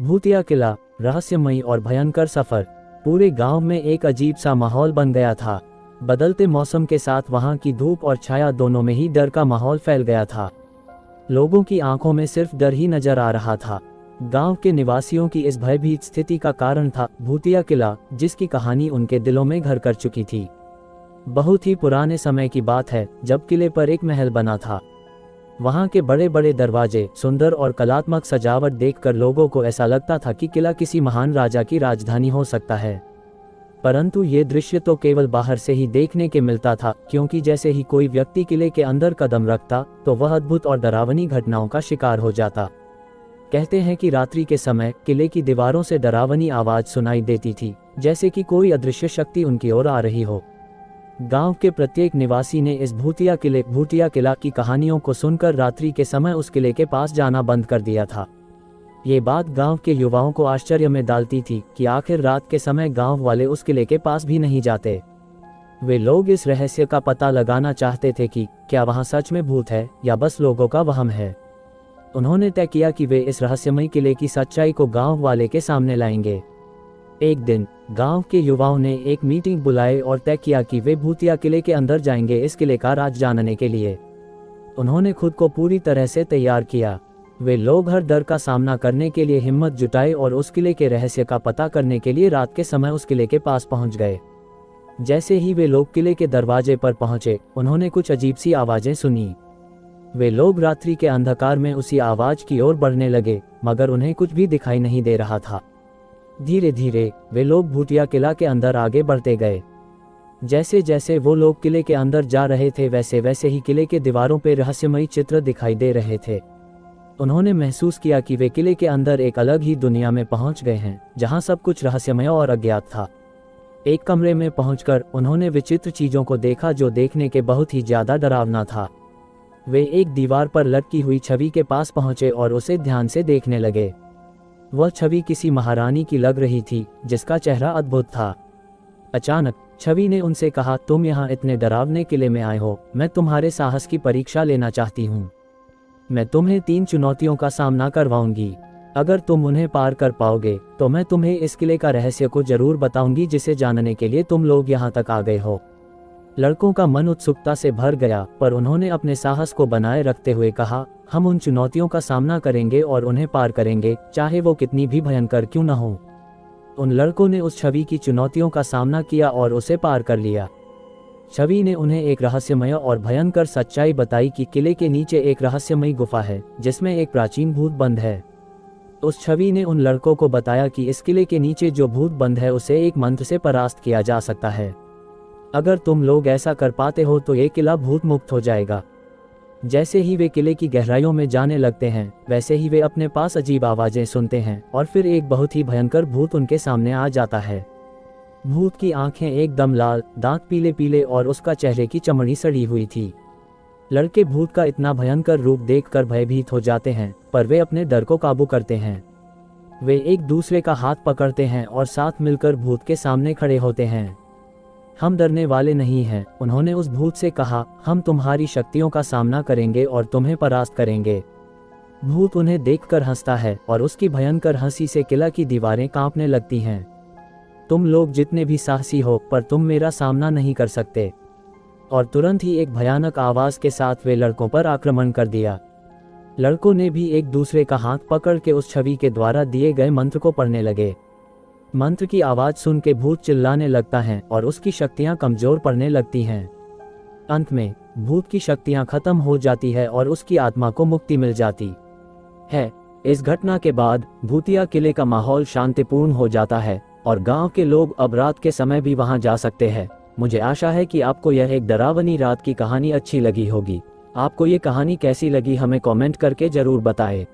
भूतिया किला, रहस्यमयी और भयंकर सफर। पूरे गांव में एक अजीब सा माहौल बन गया था। बदलते मौसम के साथ वहां की धूप और छाया दोनों में ही डर का माहौल फैल गया था। लोगों की आंखों में सिर्फ डर ही नजर आ रहा था। गांव के निवासियों की इस भयभीत स्थिति का कारण था भूतिया किला, जिसकी कहानी उनके दिलों में घर कर चुकी थी। बहुत ही पुराने समय की बात है, जब किले पर एक महल बना था। वहां के बड़े बड़े दरवाजे, सुंदर और कलात्मक सजावट देखकर लोगों को ऐसा लगता था कि किला किसी महान राजा की राजधानी हो सकता है। परंतु ये दृश्य तो केवल बाहर से ही देखने के मिलता था, क्योंकि जैसे ही कोई व्यक्ति किले के अंदर कदम रखता तो वह अद्भुत और डरावनी घटनाओं का शिकार हो जाता। कहते हैं कि रात्रि के समय किले की दीवारों से डरावनी आवाज सुनाई देती थी, जैसे कि कोई अदृश्य शक्ति उनकी ओर आ रही हो। गांव के प्रत्येक निवासी ने इस भूतिया किला की कहानियों को सुनकर रात्रि के समय उस किले के पास जाना बंद कर दिया था। ये बात गांव के युवाओं को आश्चर्य में डालती थी कि आखिर रात के समय गांव वाले उस किले के पास भी नहीं जाते। वे लोग इस रहस्य का पता लगाना चाहते थे कि क्या वहां सच में भूत है या बस लोगों का वहम है। उन्होंने तय किया कि वे इस रहस्यमयी किले की सच्चाई को गांव वाले के सामने लाएंगे। एक दिन गांव के युवाओं ने एक मीटिंग बुलाई और तय किया कि वे भूतिया किले के अंदर जाएंगे इस किले का राज जानने के लिए। उन्होंने खुद को पूरी तरह से तैयार किया। वे लोग हर डर का सामना करने के लिए हिम्मत जुटाए और उस किले के रहस्य का पता करने के लिए रात के समय उस किले के पास पहुंच गए। जैसे ही वे लोग किले के दरवाजे पर पहुंचे, उन्होंने कुछ अजीब सी आवाजें सुनी। वे लोग रात्रि के अंधकार में उसी आवाज की ओर बढ़ने लगे, मगर उन्हें कुछ भी दिखाई नहीं दे रहा था। धीरे धीरे वे लोग भूतिया किला के अंदर आगे बढ़ते गए। जैसे जैसे वो लोग किले के अंदर जा रहे थे, वैसे वैसे ही किले के दीवारों पर रहस्यमयी चित्र दिखाई दे रहे थे। उन्होंने महसूस किया कि वे किले के अंदर एक अलग ही दुनिया में पहुंच गए हैं, जहां सब कुछ रहस्यमय और अज्ञात था। एक कमरे में पहुंचकर उन्होंने विचित्र चीजों को देखा, जो देखने के बहुत ही ज्यादा डरावना था। वे एक दीवार पर लटकी हुई छवि के पास पहुंचे और उसे ध्यान से देखने लगे। वह छवि किसी महारानी की लग रही थी, जिसका चेहरा अद्भुत था। अचानक छवि ने उनसे कहा, तुम यहाँ इतने डरावने किले में आए हो, मैं तुम्हारे साहस की परीक्षा लेना चाहती हूँ। मैं तुम्हें 3 चुनौतियों का सामना करवाऊंगी। अगर तुम उन्हें पार कर पाओगे तो मैं तुम्हें इस किले का रहस्य को जरूर बताऊंगी, जिसे जानने के लिए तुम लोग यहाँ तक आ गए हो। लड़कों का मन उत्सुकता से भर गया, पर उन्होंने अपने साहस को बनाए रखते हुए कहा, हम उन चुनौतियों का सामना करेंगे और उन्हें पार करेंगे, चाहे वो कितनी भी भयंकर क्यों न हो। उन लड़कों ने उस छवि की चुनौतियों का सामना किया और उसे पार कर लिया। छवि ने उन्हें एक रहस्यमय और भयंकर सच्चाई बताई कि किले के नीचे एक रहस्यमयी गुफा है, जिसमें एक प्राचीन भूत बंद है। उस छवि ने उन लड़कों को बताया कि इस किले के नीचे जो भूत बंद है, उसे एक मंत्र से परास्त किया जा सकता है। अगर तुम लोग ऐसा कर पाते हो तो ये किला भूत मुक्त हो जाएगा। जैसे ही वे किले की गहराइयों में जाने लगते हैं, वैसे ही वे अपने पास अजीब आवाजें सुनते हैं और फिर एक बहुत ही भयंकर भूत उनके सामने आ जाता है। भूत की आंखें एकदम लाल, दांत पीले पीले और उसका चेहरे की चमड़ी सड़ी हुई थी। लड़के भूत का इतना भयंकर रूप देखकर भयभीत हो जाते हैं, पर वे अपने डर को काबू करते हैं। वे एक दूसरे का हाथ पकड़ते हैं और साथ मिलकर भूत के सामने खड़े होते हैं। हम डरने वाले नहीं हैं, उन्होंने उस भूत से कहा, हम तुम्हारी शक्तियों का सामना करेंगे और तुम्हें परास्त करेंगे। भूत उन्हें देखकर हंसता है और उसकी भयंकर हंसी से किला की दीवारें कांपने लगती हैं। तुम लोग जितने भी साहसी हो, पर तुम मेरा सामना नहीं कर सकते। और तुरंत ही एक भयानक आवाज के साथ वे लड़कों पर आक्रमण कर दिया। लड़कों ने भी एक दूसरे का हाथ पकड़ के उस छवि के द्वारा दिए गए मंत्र को पढ़ने लगे। मंत्र की आवाज सुन के भूत चिल्लाने लगता है और उसकी शक्तियां कमजोर पड़ने लगती हैं। अंत में भूत की शक्तियां खत्म हो जाती है और उसकी आत्मा को मुक्ति मिल जाती है। इस घटना के बाद भूतिया किले का माहौल शांतिपूर्ण हो जाता है और गांव के लोग अब रात के समय भी वहां जा सकते हैं। मुझे आशा है कि आपको यह एक डरावनी रात की कहानी अच्छी लगी होगी। आपको ये कहानी कैसी लगी हमें कमेंट करके जरूर बताएं।